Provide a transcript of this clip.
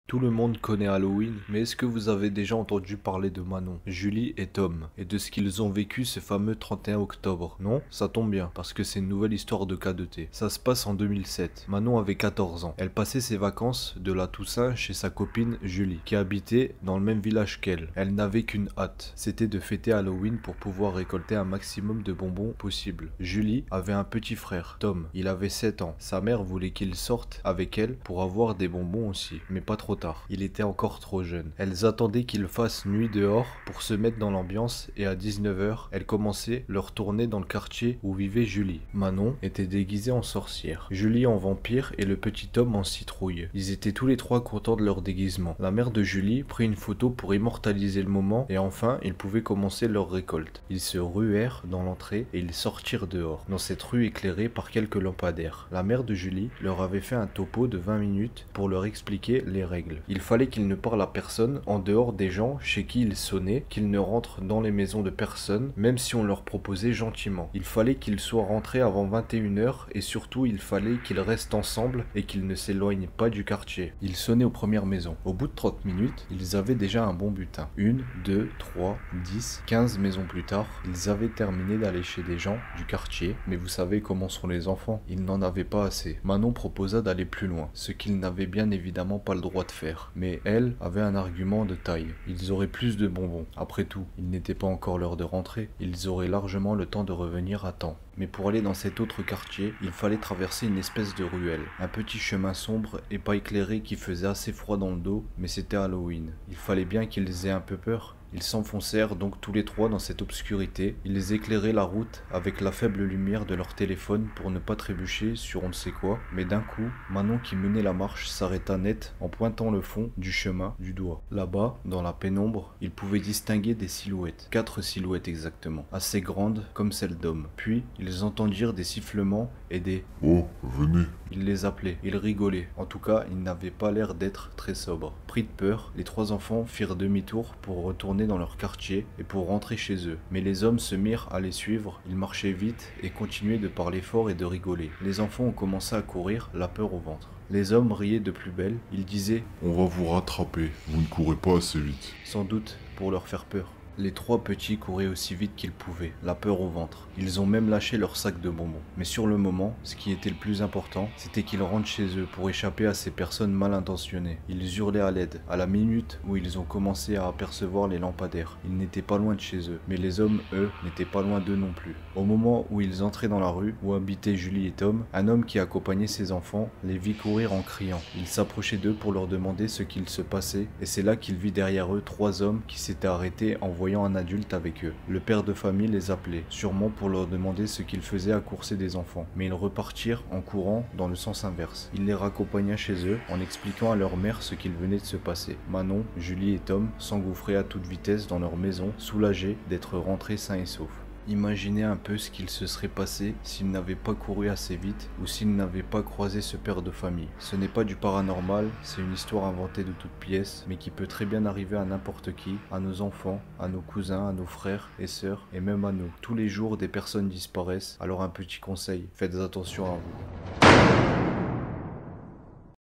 Tout le monde connaît Halloween, mais est-ce que vous avez déjà entendu parler de Manon, Julie et Tom, et de ce qu'ils ont vécu ce fameux 31 octobre? Non? Ça tombe bien, parce que c'est une nouvelle histoire de cas de thé. Ça se passe en 2007. Manon avait 14 ans. Elle passait ses vacances de la Toussaint chez sa copine Julie, qui habitait dans le même village qu'elle. Elle n'avait qu'une hâte, c'était de fêter Halloween pour pouvoir récolter un maximum de bonbons possible. Julie avait un petit frère, Tom. Il avait 7 ans. Sa mère voulait qu'il sorte avec elle pour avoir des bonbons aussi, mais pas trop tard. Il était encore trop jeune. Elles attendaient qu'il fasse nuit dehors pour se mettre dans l'ambiance et à 19 h, elles commençaient leur tournée dans le quartier où vivait Julie. Manon était déguisée en sorcière, Julie en vampire et le petit Tom en citrouille. Ils étaient tous les trois contents de leur déguisement. La mère de Julie prit une photo pour immortaliser le moment et enfin ils pouvaient commencer leur récolte. Ils se ruèrent dans l'entrée et ils sortirent dehors, dans cette rue éclairée par quelques lampadaires. La mère de Julie leur avait fait un topo de 20 minutes pour leur expliquer les règles. Il fallait qu'ils ne parlent à personne en dehors des gens chez qui ils sonnaient, qu'ils ne rentrent dans les maisons de personne, même si on leur proposait gentiment. Il fallait qu'ils soient rentrés avant 21 h et surtout il fallait qu'ils restent ensemble et qu'ils ne s'éloignent pas du quartier. Ils sonnaient aux premières maisons. Au bout de 30 minutes, ils avaient déjà un bon butin. 1, 2, 3, 10, 15 maisons plus tard, ils avaient terminé d'aller chez des gens du quartier, mais vous savez comment sont les enfants, ils n'en avaient pas assez. Manon proposa d'aller plus loin, ce qu'ils n'avaient bien évidemment pas le droit de faire. Mais elle avait un argument de taille. Ils auraient plus de bonbons. Après tout, il n'était pas encore l'heure de rentrer. Ils auraient largement le temps de revenir à temps. Mais pour aller dans cet autre quartier, il fallait traverser une espèce de ruelle. Un petit chemin sombre et pas éclairé qui faisait assez froid dans le dos, mais c'était Halloween. Il fallait bien qu'ils aient un peu peur. Ils s'enfoncèrent donc tous les trois dans cette obscurité. Ils éclairaient la route avec la faible lumière de leur téléphone pour ne pas trébucher sur on ne sait quoi. Mais d'un coup, Manon qui menait la marche s'arrêta net en pointant le fond du chemin du doigt. Là-bas, dans la pénombre, ils pouvaient distinguer des silhouettes. 4 silhouettes exactement, assez grandes comme celles d'hommes. Puis, ils entendirent des sifflements et des « Oh, venez !» Ils les appelaient, ils rigolaient. En tout cas, ils n'avaient pas l'air d'être très sobres. Pris de peur, les trois enfants firent demi-tour pour retourner dans leur quartier et pour rentrer chez eux. Mais les hommes se mirent à les suivre, ils marchaient vite et continuaient de parler fort et de rigoler. Les enfants ont commencé à courir, la peur au ventre. Les hommes riaient de plus belle, ils disaient « On va vous rattraper, vous ne courez pas assez vite. » sans doute pour leur faire peur. Les trois petits couraient aussi vite qu'ils pouvaient, la peur au ventre. Ils ont même lâché leur sac de bonbons. Mais sur le moment, ce qui était le plus important, c'était qu'ils rentrent chez eux pour échapper à ces personnes mal intentionnées. Ils hurlaient à l'aide, à la minute où ils ont commencé à apercevoir les lampadaires. Ils n'étaient pas loin de chez eux, mais les hommes, eux, n'étaient pas loin d'eux non plus. Au moment où ils entraient dans la rue, où habitaient Julie et Tom, un homme qui accompagnait ses enfants les vit courir en criant. Il s'approchait d'eux pour leur demander ce qu'il se passait, et c'est là qu'il vit derrière eux 3 hommes qui s'étaient arrêtés en voyant un adulte avec eux. Le père de famille les appelait, sûrement pour leur demander ce qu'ils faisaient à courser des enfants. Mais ils repartirent en courant dans le sens inverse. Il les raccompagna chez eux en expliquant à leur mère ce qu'il venait de se passer. Manon, Julie et Tom s'engouffraient à toute vitesse dans leur maison, soulagés d'être rentrés sains et saufs. Imaginez un peu ce qu'il se serait passé s'ils n'avaient pas couru assez vite ou s'ils n'avaient pas croisé ce père de famille. Ce n'est pas du paranormal, c'est une histoire inventée de toutes pièces, mais qui peut très bien arriver à n'importe qui, à nos enfants, à nos cousins, à nos frères et sœurs, et même à nous. Tous les jours, des personnes disparaissent, alors un petit conseil, faites attention à vous.